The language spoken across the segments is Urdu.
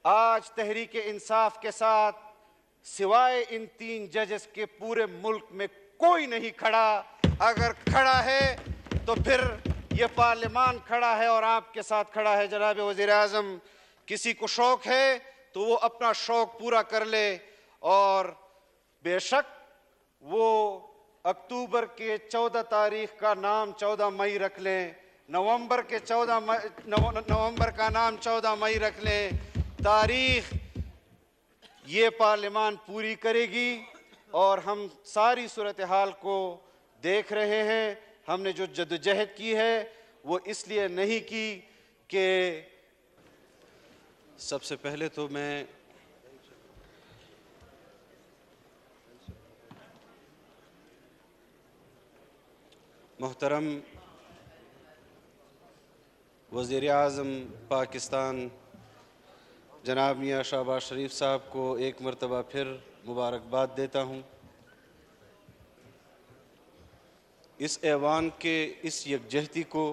آج تحریک انصاف کے ساتھ سوائے ان 3 ججز کے پورے ملک میں کوئی نہیں کھڑا. اگر کھڑا ہے تو پھر یہ پارلیمان کھڑا ہے اور آپ کے ساتھ کھڑا ہے. جناب وزیر اعظم، کسی کو شوق ہے تو وہ اپنا شوق پورا کر لے، اور بے شک وہ اکتوبر کے 14 تاریخ کا نام 14 مئی رکھ لیں، نومبر کا نام 14 مئی رکھ لیں. تاریخ یہ پارلیمان پوری کرے گی، اور ہم ساری صورتحال کو دیکھ رہے ہیں. ہم نے جو جدوجہد کی ہے وہ اس لیے نہیں کی کہ سب سے پہلے تو میں محترم وزیر اعظم پاکستان جناب میاں شہباز شریف صاحب کو ایک مرتبہ پھر مبارکباد دیتا ہوں. اس ایوان کے اس یکجہتی کو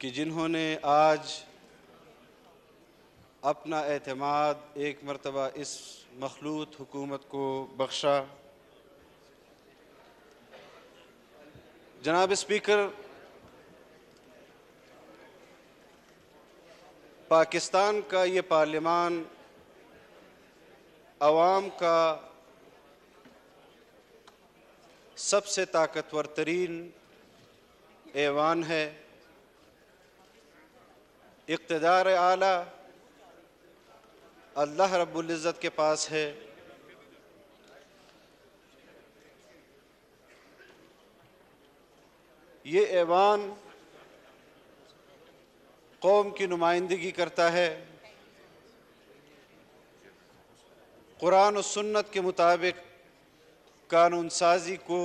کہ جنہوں نے آج اپنا اعتماد ایک مرتبہ اس مخلوط حکومت کو بخشا. جناب اسپیکر، پاکستان کا یہ پارلیمان عوام کا سب سے طاقتور ترین ایوان ہے. اقتدار اعلیٰ اللہ رب العزت کے پاس ہے. یہ ایوان قوم کی نمائندگی کرتا ہے. قرآن و سنت کے مطابق قانون سازی کو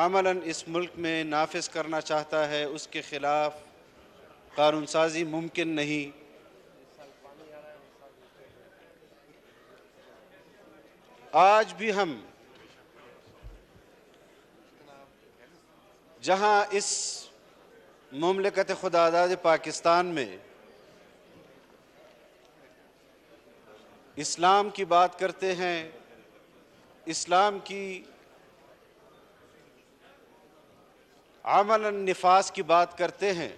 عملاً اس ملک میں نافذ کرنا چاہتا ہے. اس کے خلاف قانون سازی ممکن نہیں. آج بھی ہم جہاں اس مملکت خداداد پاکستان میں اسلام کی بات کرتے ہیں، اسلام کی عملاً نفاذ کی بات کرتے ہیں،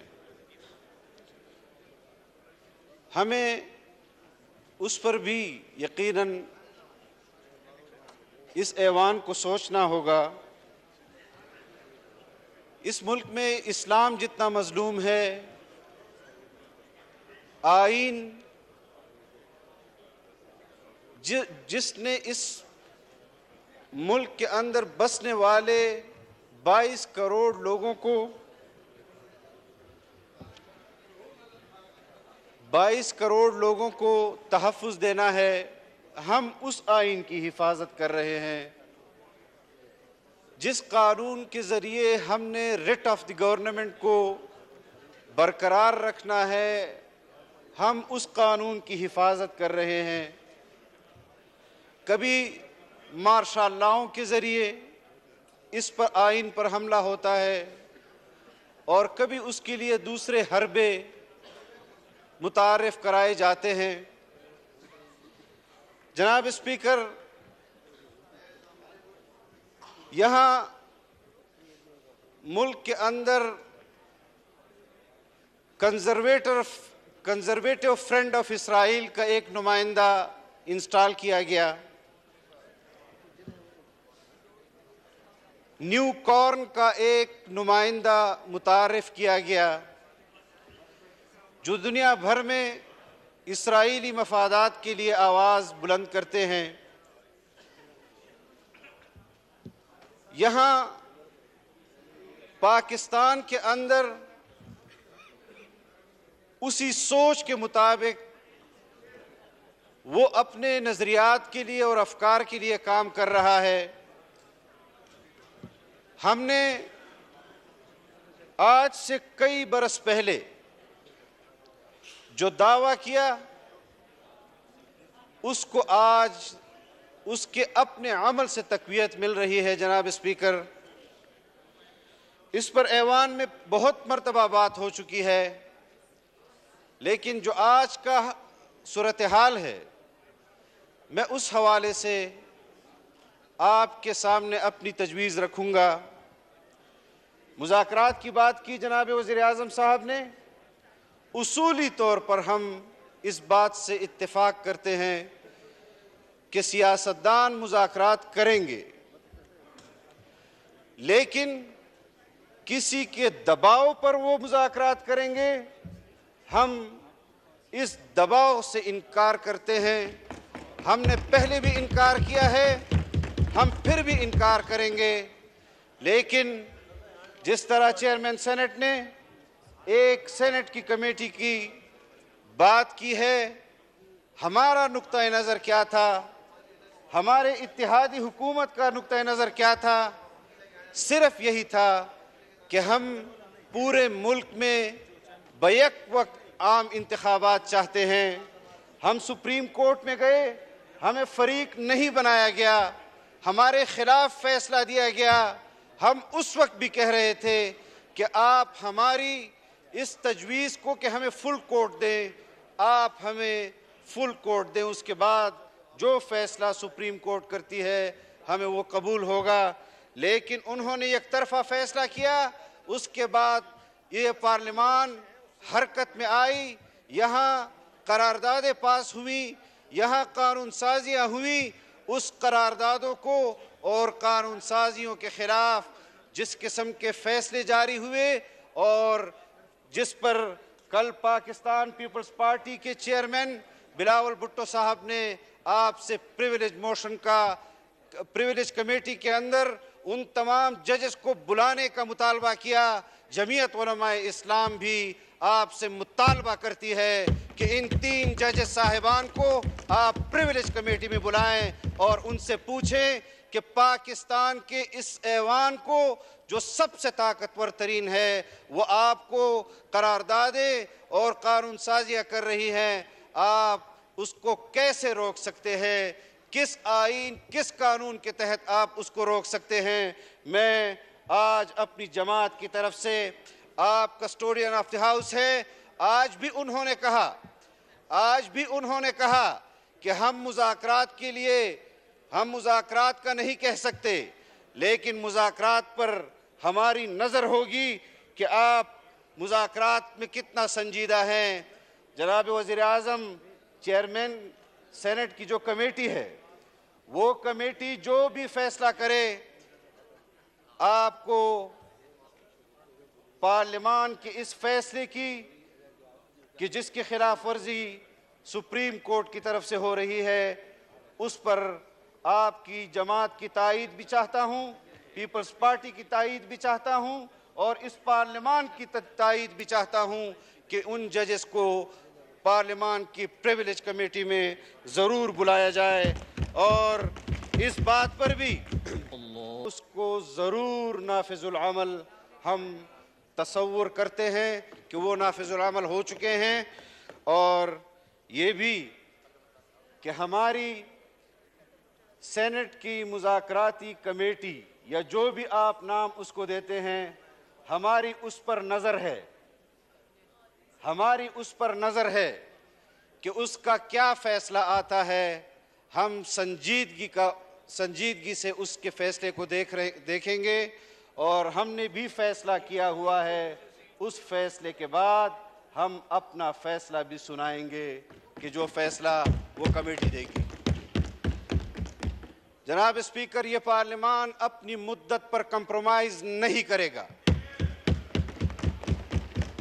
ہمیں اس پر بھی یقیناً اس ایوان کو سوچنا ہوگا. اس ملک میں اسلام جتنا مظلوم ہے، آئین جس نے اس ملک کے اندر بسنے والے 22 کروڑ لوگوں کو 22 کروڑ لوگوں کو تحفظ دینا ہے، ہم اس آئین کی حفاظت کر رہے ہیں. جس قانون کے ذریعے ہم نے ریٹ آف دی گورنمنٹ کو برقرار رکھنا ہے، ہم اس قانون کی حفاظت کر رہے ہیں. کبھی مارشل لاؤں کے ذریعے اس پر آئین پر حملہ ہوتا ہے، اور کبھی اس کے لیے دوسرے حربے متعارف کرائے جاتے ہیں. جناب اسپیکر، یہاں ملک کے اندر کنزرویٹو فرنٹ آف اسرائیل کا ایک نمائندہ انسٹال کیا گیا. نیو کارن کا ایک نمائندہ متعارف کیا گیا، جو دنیا بھر میں اسرائیلی مفادات کے لیے آواز بلند کرتے ہیں. یہاں پاکستان کے اندر اسی سوچ کے مطابق وہ اپنے نظریات کے لیے اور افکار کے لیے کام کر رہا ہے. ہم نے آج سے کئی برس پہلے جو دعویٰ کیا، اس کو آج اس کے اپنے عمل سے تقویت مل رہی ہے. جناب اسپیکر، اس پر ایوان میں بہت مرتبہ بات ہو چکی ہے. لیکن جو آج کا صورتحال ہے میں اس حوالے سے آپ کے سامنے اپنی تجویز رکھوں گا۔ مذاکرات کی بات کی جناب وزیر اعظم صاحب نے، اصولی طور پر ہم اس بات سے اتفاق کرتے ہیں کہ سیاستدان مذاکرات کریں گے، لیکن کسی کے دباؤ پر وہ مذاکرات کریں گے، ہم اس دباؤ سے انکار کرتے ہیں۔ ہم نے پہلے بھی انکار کیا ہے، ہم پھر بھی انکار کریں گے۔ لیکن جس طرح چیئرمین سینٹ نے ایک سینٹ کی کمیٹی کی بات کی ہے، ہمارا نقطۂ نظر کیا تھا، ہمارے اتحادی حکومت کا نقطۂ نظر کیا تھا؟ صرف یہی تھا کہ ہم پورے ملک میں بیک وقت عام انتخابات چاہتے ہیں۔ ہم سپریم کورٹ میں گئے، ہمیں فریق نہیں بنایا گیا، ہمارے خلاف فیصلہ دیا گیا۔ ہم اس وقت بھی کہہ رہے تھے کہ آپ ہماری اس تجویز کو کہ ہمیں فل کورٹ دیں، آپ ہمیں فل کورٹ دیں، اس کے بعد جو فیصلہ سپریم کورٹ کرتی ہے ہمیں وہ قبول ہوگا۔ لیکن انہوں نے یک طرفہ فیصلہ کیا، اس کے بعد یہ پارلیمان حرکت میں آئی، یہاں قراردادیں پاس ہوئیں، یہاں قانون سازیاں ہوئیں۔ اس قراردادوں کو اور قانون سازیوں کے خلاف جس قسم کے فیصلے جاری ہوئے اور جس پر کل پاکستان پیپلز پارٹی کے چیئرمین بلاول بھٹو صاحب نے آپ سے پریویلیج کمیٹی کے اندر ان تمام ججز کو بلانے کا مطالبہ کیا، جمعیت علماء اسلام بھی آپ سے مطالبہ کرتی ہے کہ ان 3 ججز صاحبان کو آپ پریویلیج کمیٹی میں بلائیں اور ان سے پوچھیں کہ پاکستان کے اس ایوان کو جو سب سے طاقتور ترین ہے، وہ آپ کو قراردادیں اور قانون سازیاں کر رہی ہیں، آپ اس کو کیسے روک سکتے ہیں؟ کس آئین، کس قانون کے تحت آپ اس کو روک سکتے ہیں؟ میں آج اپنی جماعت کی طرف سے، آپ کسٹوڈین آف دی ہاؤس ہے، آج بھی انہوں نے کہا کہ ہم مذاکرات کے لیے، ہم مذاکرات کا نہیں کہہ سکتے، لیکن مذاکرات پر ہماری نظر ہوگی کہ آپ مذاکرات میں کتنا سنجیدہ ہیں۔ جناب وزیر اعظم، چیئرمین سینٹ کی جو کمیٹی ہے، وہ کمیٹی جو بھی فیصلہ کرے، آپ کو پارلیمان کے اس فیصلے کی کہ جس کی خلاف ورزی سپریم کورٹ کی طرف سے ہو رہی ہے، اس پر آپ کی جماعت کی تائید بھی چاہتا ہوں، پیپلز پارٹی کی تائید بھی چاہتا ہوں، اور اس پارلیمان کی تائید بھی چاہتا ہوں کہ ان ججز کو پارلیمان کی پریویلیج کمیٹی میں ضرور بلایا جائے، اور اس بات پر بھی اس کو ضرور نافذ العمل ہم تصور کرتے ہیں کہ وہ نافذ العمل ہو چکے ہیں، اور یہ بھی کہ ہماری سینٹ کی مذاکراتی کمیٹی یا جو بھی آپ نام اس کو دیتے ہیں، ہماری اس پر نظر ہے کہ اس کا کیا فیصلہ آتا ہے۔ ہم سنجیدگی سے اس کے فیصلے کو دیکھیں گے، اور ہم نے بھی فیصلہ کیا ہوا ہے، اس فیصلے کے بعد ہم اپنا فیصلہ بھی سنائیں گے کہ جو فیصلہ وہ کمیٹی دے گی۔ جناب اسپیکر، یہ پارلیمان اپنی مدت پر کمپرومائز نہیں کرے گا،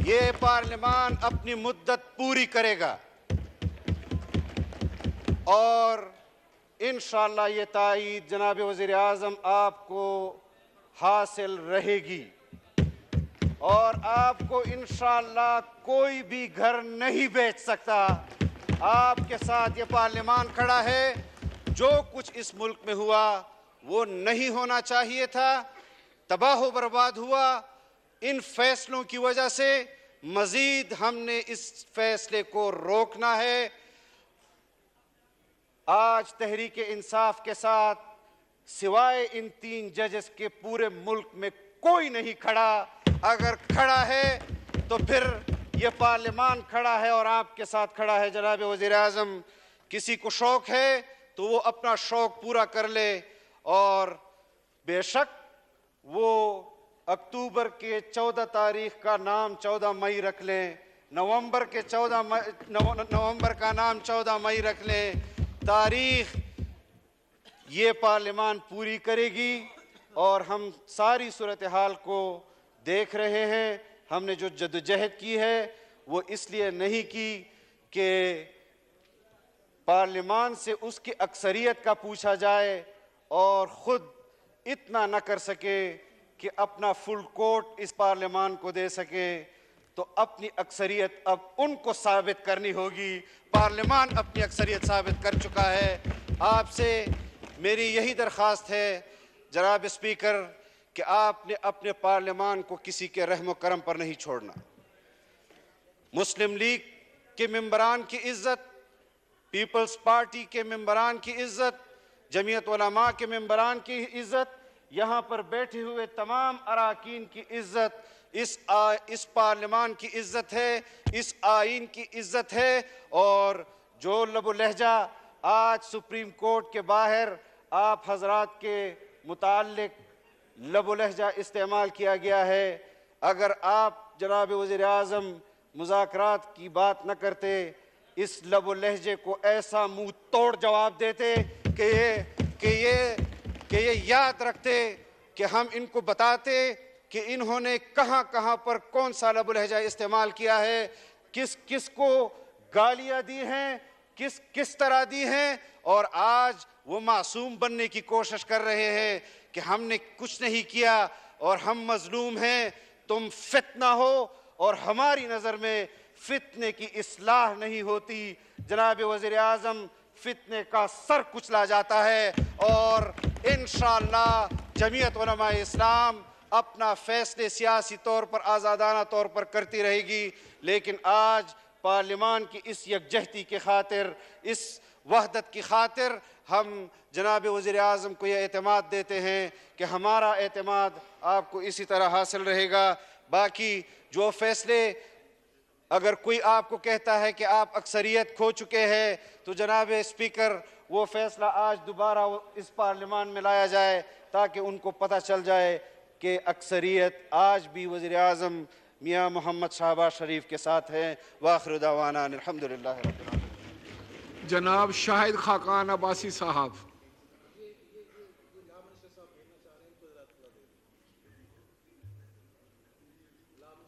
یہ پارلیمان اپنی مدت پوری کرے گا، اور انشاءاللہ یہ تائید جناب وزیر اعظم آپ کو حاصل رہے گی، اور آپ کو انشاءاللہ کوئی بھی گھر نہیں بیچ سکتا۔ آپ کے ساتھ یہ پارلیمان کھڑا ہے۔ جو کچھ اس ملک میں ہوا وہ نہیں ہونا چاہیے تھا، تباہ و برباد ہوا، ان فیصلوں کی وجہ سے مزید ہم نے اس فیصلے کو روکنا ہے۔ آج تحریک انصاف کے ساتھ سوائے ان 3 ججز کے پورے ملک میں کوئی نہیں کھڑا، اگر کھڑا ہے تو پھر یہ پارلیمان کھڑا ہے اور آپ کے ساتھ کھڑا ہے جناب وزیر اعظم. کسی کو شوق ہے تو وہ اپنا شوق پورا کر لے, اور بے شک وہ اکتوبر کے 14 تاریخ کا نام 14 مئی رکھ لیں, نومبر کا نام 14 مئی رکھ لیں. تاریخ یہ پارلیمان پوری کرے گی, اور ہم ساری صورتحال کو دیکھ رہے ہیں. ہم نے جو جدوجہد کی ہے وہ اس لیے نہیں کی کہ پارلیمان سے اس کی اکثریت کا پوچھا جائے اور خود اتنا نہ کر سکے کہ اپنا فل کوٹ اس پارلیمان کو دے سکے. تو اپنی اکثریت اب ان کو ثابت کرنی ہوگی. پارلیمان اپنی اکثریت ثابت کر چکا ہے. آپ سے میری یہی درخواست ہے جناب اسپیکر کہ آپ نے اپنے پارلیمان کو کسی کے رحم و کرم پر نہیں چھوڑنا. مسلم لیگ کے ممبران کی عزت, پیپلز پارٹی کے ممبران کی عزت, جمعیت علماء کے ممبران کی عزت, یہاں پر بیٹھے ہوئے تمام اراکین کی عزت, اس پارلیمان کی عزت ہے, اس آئین کی عزت ہے. اور جو لب و لہجہ آج سپریم کورٹ کے باہر آپ حضرات کے متعلق لب و لہجہ استعمال کیا گیا ہے, اگر آپ جناب وزیر اعظم مذاکرات کی بات نہ کرتے, اس لب و لہجے کو ایسا منہ توڑ جواب دیتے کہ یہ یاد رکھتے کہ ہم ان کو بتاتے کہ انہوں نے کہاں کہاں پر کون سا لب و لہجہ استعمال کیا ہے, کس کس کو گالیاں دی ہیں, کس طرح دی ہیں. اور آج وہ معصوم بننے کی کوشش کر رہے ہیں کہ ہم نے کچھ نہیں کیا اور ہم مظلوم ہیں. تم فتنہ ہو, اور ہماری نظر میں فتنے کی اصلاح نہیں ہوتی. جناب وزیر اعظم, فتنے کا سر کچلا جاتا ہے, اور انشاءاللہ جمعیت علماء اسلام اپنا فیصلے سیاسی طور پر آزادانہ طور پر کرتی رہے گی. لیکن آج پارلیمان کی اس یکجہتی کی خاطر, اس وحدت کی خاطر ہم جناب وزیر اعظم کو یہ اعتماد دیتے ہیں کہ ہمارا اعتماد آپ کو اسی طرح حاصل رہے گا. باقی جو فیصلے اگر کوئی آپ کو کہتا ہے کہ آپ اکثریت کھو چکے ہیں, تو جناب اسپیکر وہ فیصلہ آج دوبارہ اس پارلیمان میں لایا جائے تاکہ ان کو پتہ چل جائے کہ اکثریت آج بھی وزیر اعظم میاں محمد شہباز شریف کے ساتھ ہے. وآخر دعوانا الحمدللہ رب العالمین. جناب شاہد خاقان عباسی صاحب.